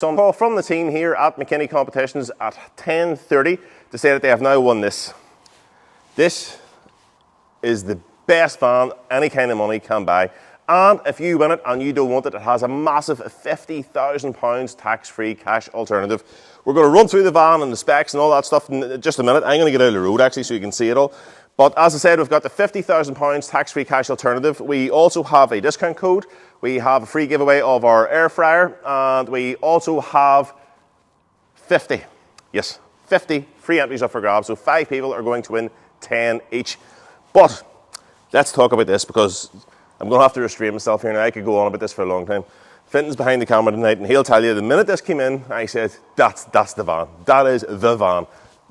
So I'm called from the team here at McKinney Competitions at 10:30 to say that they have now won this. This is the best van any kind of money can buy. And if you win it and you don't want it, it has a massive £50,000 tax-free cash alternative. We're going to run through the van and the specs and all that stuff in just a minute. I'm going to get out of the road actually so you can see it all. But as I said, we've got the £50,000 tax-free cash alternative. We also have a discount code. We have a free giveaway of our air fryer, and we also have 50 free entries up for grabs. So 5 people are going to win 10 each. But let's talk about this because I'm going to have to restrain myself here now. I could go on about this for a long time. Finton's behind the camera tonight and he'll tell you the minute this came in, I said, that's the van. That is the van.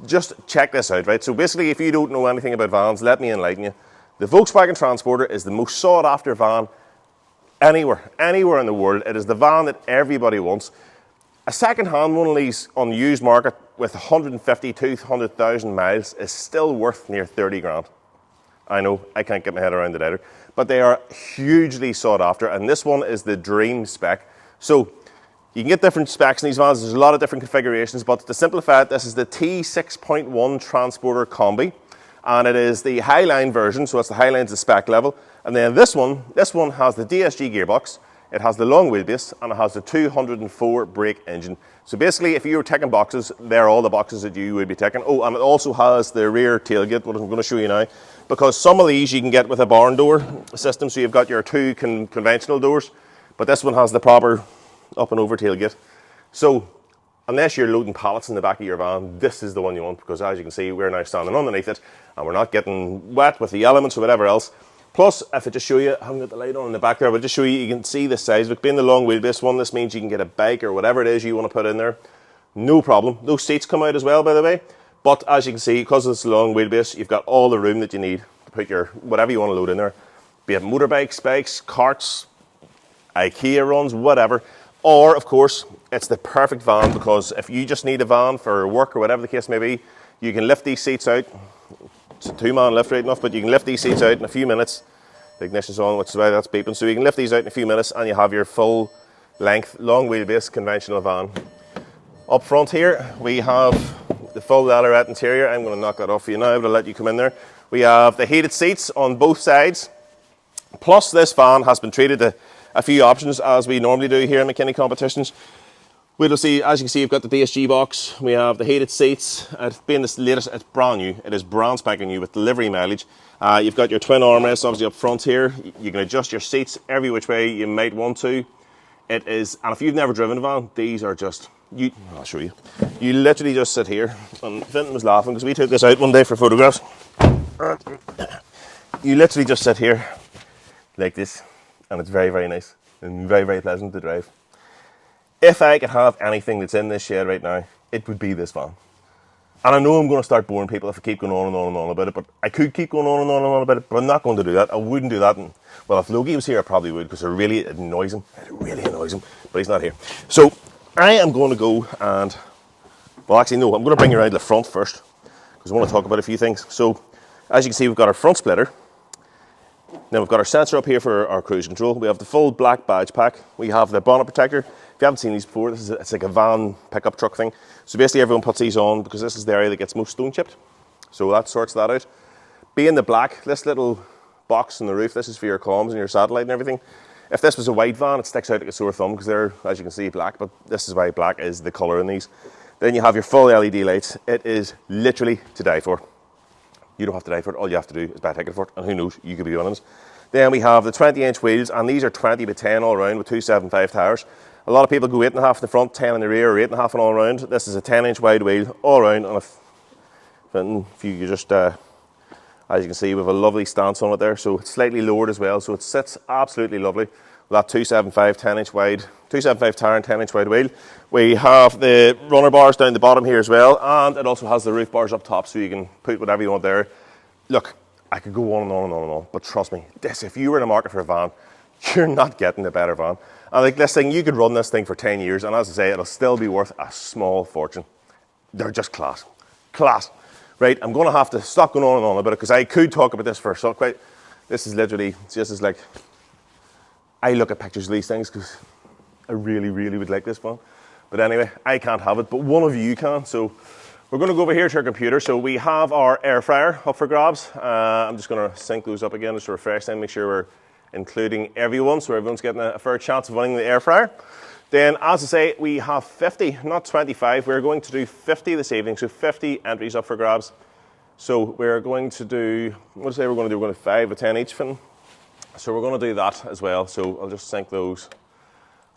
Just check this out, right? So basically, if you don't know anything about vans, let me enlighten you. The Volkswagen Transporter is the most sought after van anywhere in the world. It is the van that everybody wants. A second-hand one of these on the used market with 150, 200,000 miles is still worth near 30 grand. I know, I can't get my head around it either. But they are hugely sought after, and this one is the dream spec. So you can get different specs in these vans. There's a lot of different configurations, but to simplify it, this is the T6.1 Transporter Combi, and it is the Highline version, so it's the Highline's the spec level. And then this one has the DSG gearbox, it has the long wheelbase, and it has the 204 brake engine. So basically, if you were ticking boxes, they're all the boxes that you would be ticking. Oh, and it also has the rear tailgate, what I'm going to show you now, because some of these you can get with a barn door system, so you've got your two conventional doors, but this one has the proper up and over tailgate. So unless you're loading pallets in the back of your van, this is the one you want, because as you can see, we're now standing underneath it and we're not getting wet with the elements or whatever else. Plus, if I just show you, I haven't got the light on in the back there, but just show you, you can see the size. But being the long wheelbase one, this means you can get a bike or whatever it is you want to put in there. No problem. Those seats come out as well, by the way. But as you can see, because it's a long wheelbase, you've got all the room that you need to put your whatever you want to load in there. Be it motorbikes, bikes, carts, IKEA runs, whatever. Or, of course, it's the perfect van because if you just need a van for work or whatever the case may be, you can lift these seats out. It's a 2-man lift right enough, but you can lift these seats out in a few minutes. The ignition's on, which is why that's beeping. So you can lift these out in a few minutes and you have your full length, long wheelbase conventional van. Up front here, we have the full leatherette interior. I'm going to knock that off for you now, but I'll let you come in there. We have the heated seats on both sides. Plus, this van has been treated to a few options as we normally do here in McKinney Competitions. We'll see, as you can see, you've got the DSG box. We have the heated seats. Being this latest, it's brand new. It is brand spanking new with delivery mileage. You've got your twin armrests obviously up front here. You can adjust your seats every which way you might want to. It is, and if you've never driven a van, these are just, I'll show you. You literally just sit here, and Finton was laughing because we took this out one day for photographs. You literally just sit here like this, and it's very, very nice and very, very pleasant to drive. If I could have anything that's in this shed right now, it would be this van. And I know I'm going to start boring people if I keep going on and on and on about it, but I could keep going on and on and on about it, but I'm not going to do that. I wouldn't do that. And, well, if Logie was here, I probably would, because it annoys him. It really annoys him, but he's not here. So I am going to go and, well, actually, no, I'm going to bring you around to the front first, because I want to talk about a few things. So, as you can see, we've got our front splitter. Now we've got our sensor up here for our cruise control. We have the full black badge pack. We have the bonnet protector. If you haven't seen these before, it's like a van pickup truck thing. So basically everyone puts these on because this is the area that gets most stone chipped. So that sorts that out. Being the black, this little box on the roof, this is for your comms and your satellite and everything. If this was a white van, it sticks out like a sore thumb because they're, as you can see, black, but this is why black is the colour in these. Then you have your full LED lights. It is literally to die for. You don't have to die for it. All you have to do is buy a ticket for it, and who knows, you could be one of them. Then we have the 20-inch wheels, and these are 20 by 10 all around with 275 tires. A lot of people go 8.5 in the front, 10 in the rear, or 8.5 and all around. This is a 10-inch wide wheel all around, and if you just, as you can see, we have a lovely stance on it there, so it's slightly lowered as well, so it sits absolutely lovely. With that 275 10-inch wide, 275 tire and 10-inch wide wheel. We have the runner bars down the bottom here as well, and it also has the roof bars up top, so you can put whatever you want there. Look, I could go on and on and on and on, but trust me, this, if you were in the market for a van, you're not getting a better van. And like this thing, you could run this thing for 10 years, and as I say, it'll still be worth a small fortune. They're just class. Class. Right, I'm going to have to stop going on and on about it, because I could talk about this for so quite. This is literally, this is like, I look at pictures of these things because I really, really would like this one. But anyway, I can't have it, but one of you can. So we're going to go over here to our computer. So we have our air fryer up for grabs. I'm just going to sync those up again just to refresh them, make sure we're including everyone, so everyone's getting a fair chance of winning the air fryer. Then, as I say, we have 50, not 25. We're going to do 50 this evening, so 50 entries up for grabs. So we're going to do, what do I say we're going to do? We're going to do 5 or 10 each, Finn. So we're going to do that as well. So I'll just sync those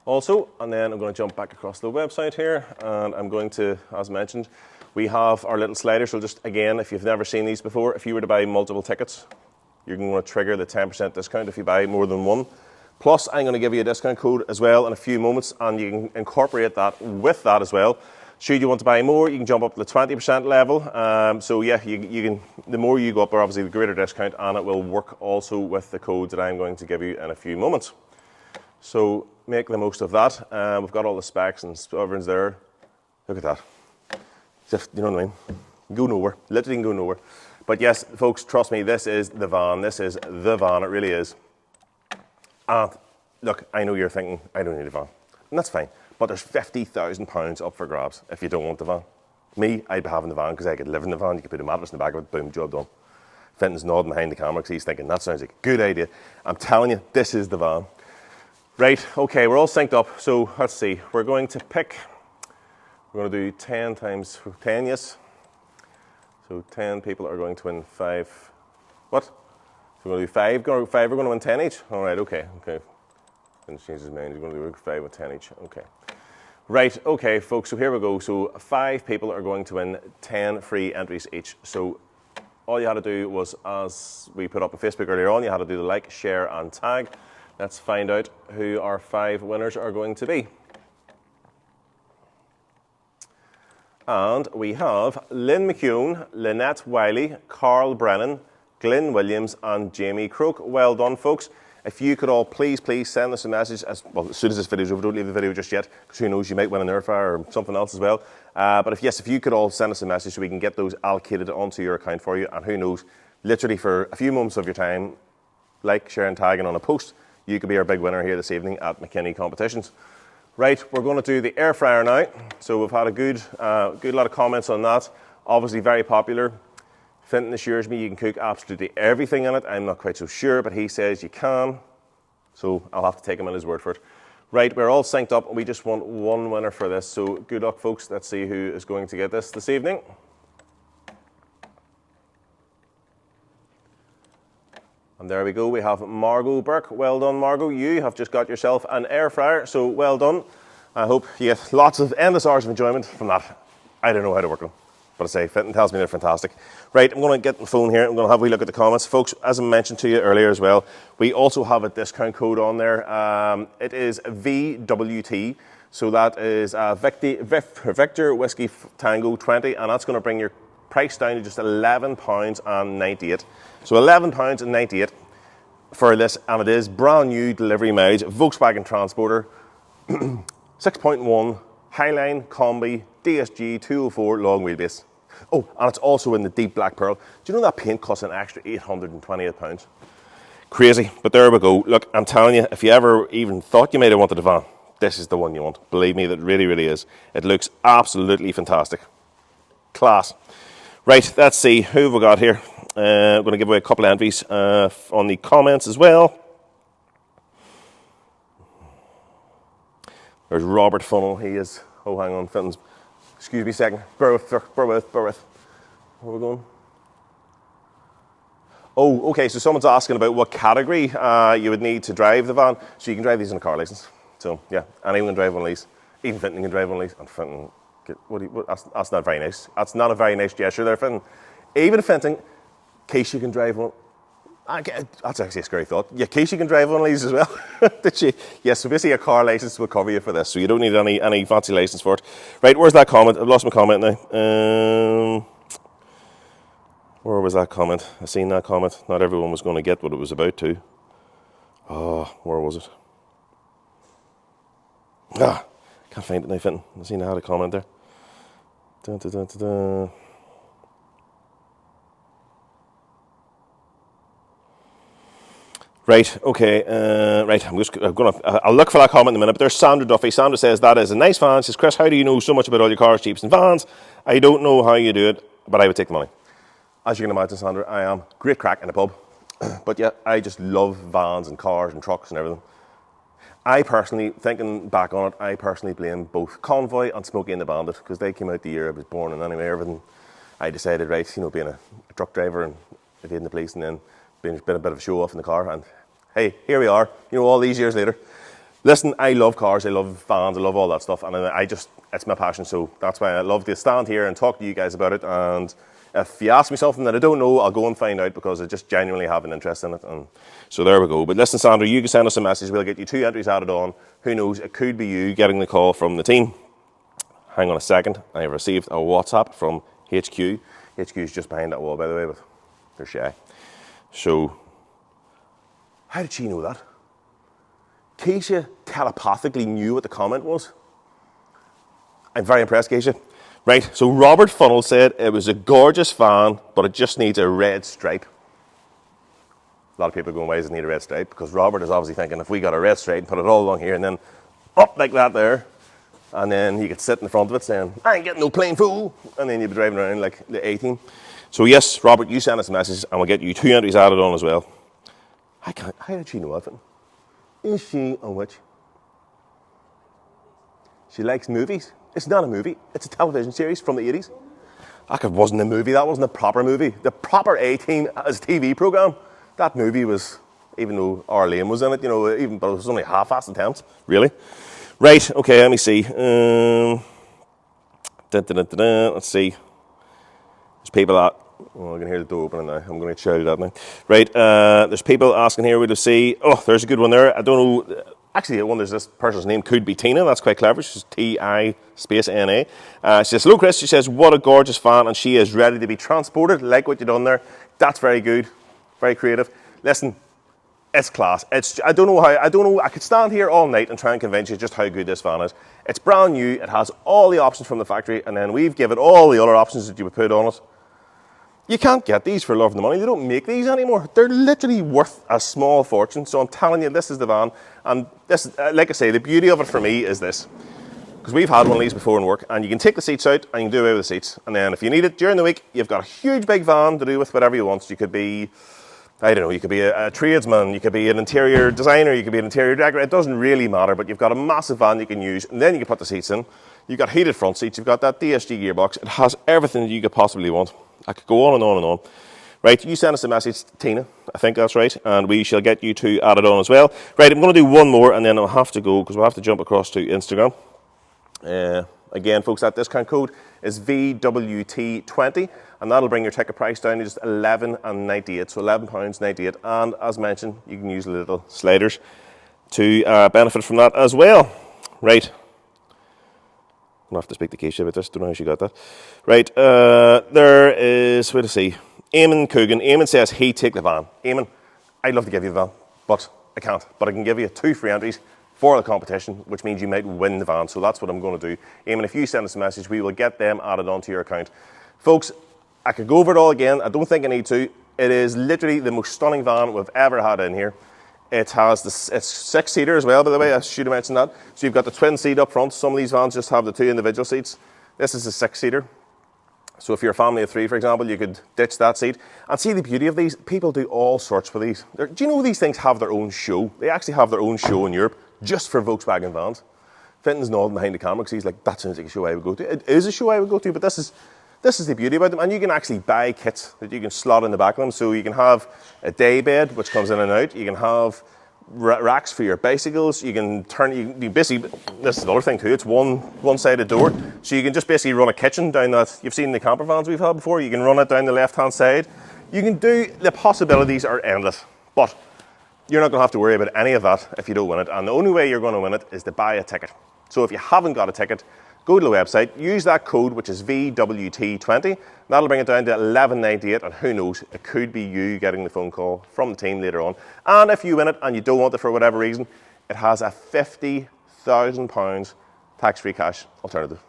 also, and then I'm going to jump back across the website here, and I'm going to, as mentioned, we have our little slider. So just again, if you've never seen these before, if you were to buy multiple tickets, you're going to trigger the 10% discount if you buy more than one. Plus, I'm going to give you a discount code as well in a few moments, and you can incorporate that with that as well. Should you want to buy more, you can jump up to the 20% level. So yeah, you can. The more you go up there, obviously the greater discount, and it will work also with the code that I'm going to give you in a few moments. So make the most of that. We've got all the specs and everything's there. Look at that. Just, you know what I mean? Go nowhere. Literally can go nowhere. But yes, folks, trust me, this is the van. This is the van. It really is. And look, I know you're thinking, I don't need a van. And that's fine. But there's £50,000 up for grabs if you don't want the van. Me, I'd be having the van because I could live in the van. You could put a mattress in the back of it, boom, job done. Fenton's nodding behind the camera because he's thinking, that sounds like a good idea. I'm telling you, this is the van. Right, okay, we're all synced up. So let's see, we're going to pick, we're going to do 10 times 10, yes. So 10 people are going to win 5. What? So we're going to do 5. 5 are going to win 10 each? All right, okay. Didn't change his mind. You're going to do 5 with 10 each. Okay. Right, okay, folks. So here we go. So 5 people are going to win 10 free entries each. So all you had to do was, as we put up on Facebook earlier on, you had to do the like, share, and tag. Let's find out who our 5 winners are going to be. And we have Lynn McKeown, Lynette Wiley, Carl Brennan, Glyn Williams, and Jamie Croak. Well done, folks. If you could all please send us a message as soon as this video's over. Don't leave the video just yet, because who knows, you might win an air fryer or something else as well. But if you could all send us a message so we can get those allocated onto your account for you. And who knows, literally for a few moments of your time, like, share, and tagging on a post, you could be our big winner here this evening at McKinney Competitions. Right, we're going to do the air fryer now. So we've had a good lot of comments on that. Obviously very popular. Fenton assures me you can cook absolutely everything in it. I'm not quite so sure, but he says you can. So I'll have to take him at his word for it. Right, we're all synced up and we just want one winner for this. So good luck, folks. Let's see who is going to get this evening. And there we go, we have Margot Burke. Well done, Margot. You have just got yourself an air fryer, so well done. I hope you get lots of endless hours of enjoyment from that. I don't know how to work them, but I say, Fenton tells me they're fantastic. Right, I'm going to get the phone here. I'm going to have a wee look at the comments. Folks, as I mentioned to you earlier as well, we also have a discount code on there. It is VWT. So that is Victor Whiskey Tango 20, and that's going to bring your price down to just £11.98. So £11.98 for this, and it is brand new delivery mileage, Volkswagen Transporter, 6.1, Highline, Combi, DSG 204 long wheelbase. Oh, and it's also in the deep black pearl. Do you know that paint costs an extra £828? Crazy, but there we go. Look, I'm telling you, if you ever even thought you might have wanted a van, this is the one you want. Believe me, that really, really is. It looks absolutely fantastic. Class. Right, let's see, who have we got here? I'm going to give away a couple of entries on the comments as well. There's Robert Funnel. He is, oh, hang on, Fenton's, excuse me a second. Bear with. Where are we going? Oh, okay, so someone's asking about what category you would need to drive the van. So you can drive these in a car license. So, yeah, anyone can drive one of these. Even Fenton can drive one of these. And Fenton, that's not very nice. That's not a very nice gesture there, Fenton. Even Fenton, Casey can drive one. That's actually a scary thought. Yeah, Casey can drive one of these as well. Did she? Yes, so basically a car license will cover you for this, so you don't need any fancy license for it. Right, where's that comment? I've lost my comment now. Where was that comment? I seen that comment. Not everyone was going to get what it was about to. Oh, where was it? Can't find it now, Fenton. I seen I had a comment there. Dun, dun, dun, dun, dun. Right, okay, right, I'll look for that comment in a minute, but there's Sandra Duffy. Sandra says, that is a nice van. She says, Chris, how do you know so much about all your cars, jeeps and vans? I don't know how you do it, but I would take the money. As you can imagine, Sandra, I am great crack in a pub. But yeah, I just love vans and cars and trucks and everything. I personally, thinking back on it, I personally blame both Convoy and Smokey and the Bandit, because they came out the year I was born, and anyway, everything, I decided, right, you know, being a truck driver and evading the police and then being a bit of a show off in the car, and hey, here we are, you know, all these years later. Listen, I love cars, I love vans, I love all that stuff, and it's my passion, so that's why I love to stand here and talk to you guys about it. And if you ask me something that I don't know, I'll go and find out, because I just genuinely have an interest in it. And so there we go. But listen, Sandra, you can send us a message, we'll get you 2 entries added on. Who knows, it could be you getting the call from the team. Hang on a second, I have received a WhatsApp from HQ. HQ is just behind that wall, by the way, but they're shy. So, how did she know that? Keisha telepathically knew what the comment was. I'm very impressed, Keisha. Right, so Robert Funnel said it was a gorgeous van, but it just needs a red stripe. A lot of people are going, why does it need a red stripe? Because Robert is obviously thinking, if we got a red stripe and put it all along here and then up like that there, and then you could sit in the front of it saying, I ain't getting no plain fool, and then you'd be driving around like the 18. So yes, Robert, you send us a message and we'll get you 2 entries added on as well. How did she know everything? Is she on which? She likes movies. It's not a movie, it's a television series from the 80s. That wasn't a movie, that wasn't a proper movie. The proper A-Team as TV programme. That movie was, even though Arlene was in it, you know, but it was only half-assed attempts, really. Right, okay, let me see. Let's see. There's people that, I can hear the door opening now. I'm going to shout it out now. Right, there's people asking here, we'll see. Oh, there's a good one there. I don't know. Actually, I wonder if this person's name could be Tina. That's quite clever. She's T-I space N-A. She says, hello, Chris. She says, what a gorgeous fan, and she is ready to be transported. Like what you've done there. That's very good. Very creative. Listen, it's class. I don't know. I could stand here all night and try and convince you just how good this van is. It's brand new. It has all the options from the factory, and then we've given all the other options that you would put on it. You can't get these for love of the money. They don't make these anymore. They're literally worth a small fortune. So I'm telling you, this is the van. And this, like I say, the beauty of it for me is this. Because we've had one of these before in work, and you can take the seats out and you can do away with the seats. And then if you need it during the week, you've got a huge big van to do with whatever you want. So you could be, I don't know, you could be a tradesman, you could be an interior designer, you could be an interior decorator. It doesn't really matter, but you've got a massive van you can use, and then you can put the seats in. You've got heated front seats, you've got that DSG gearbox. It has everything that you could possibly want. I could go on and on and on. Right, you send us a message, Tina, I think that's right, and we shall get you 2 added on as well. Right, I'm going to do one more, and then I'll have to go, because we'll have to jump across to Instagram. Again, folks, that discount code is VWT20, and that'll bring your ticket price down to just £11.98, so £11.98. And as mentioned, you can use little sliders to benefit from that as well. Right. I'm going to have to speak to Keisha about this. Don't know how she got that. Right. There is, wait to see. Eamon Coogan. Eamon says he'd take the van. Eamon, I'd love to give you the van, but I can't. But I can give you 2 free entries for the competition, which means you might win the van. So that's what I'm going to do. Eamon, if you send us a message, we will get them added onto your account. Folks, I could go over it all again. I don't think I need to. It is literally the most stunning van we've ever had in here. It has it's 6-seater as well, by the way. I should have mentioned that. So you've got the twin seat up front. Some of these vans just have the 2 individual seats. This is a 6-seater. So if you're a family of 3, for example, you could ditch that seat. And see the beauty of these. People do all sorts with these. Do you know these things have their own show? They actually have their own show in Europe just for Volkswagen vans. Fenton's nodding behind the camera because he's like, that sounds like a show I would go to. It is a show I would go to, but this is the beauty about them. And you can actually buy kits that you can slot in the back of them. So you can have a day bed, which comes in and out. You can have racks for your bicycles. You can turn, you basically, this is the other thing too, it's one-sided door. So you can just basically run a kitchen down that. You've seen the camper vans we've had before. You can run it down the left-hand side. You can do, the possibilities are endless. But you're not going to have to worry about any of that if you don't win it. And the only way you're going to win it is to buy a ticket. So if you haven't got a ticket, go to the website, use that code, which is VWT20. That'll bring it down to £11.98, and who knows, it could be you getting the phone call from the team later on. And if you win it and you don't want it for whatever reason, it has a £50,000 tax-free cash alternative.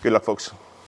Good luck, folks.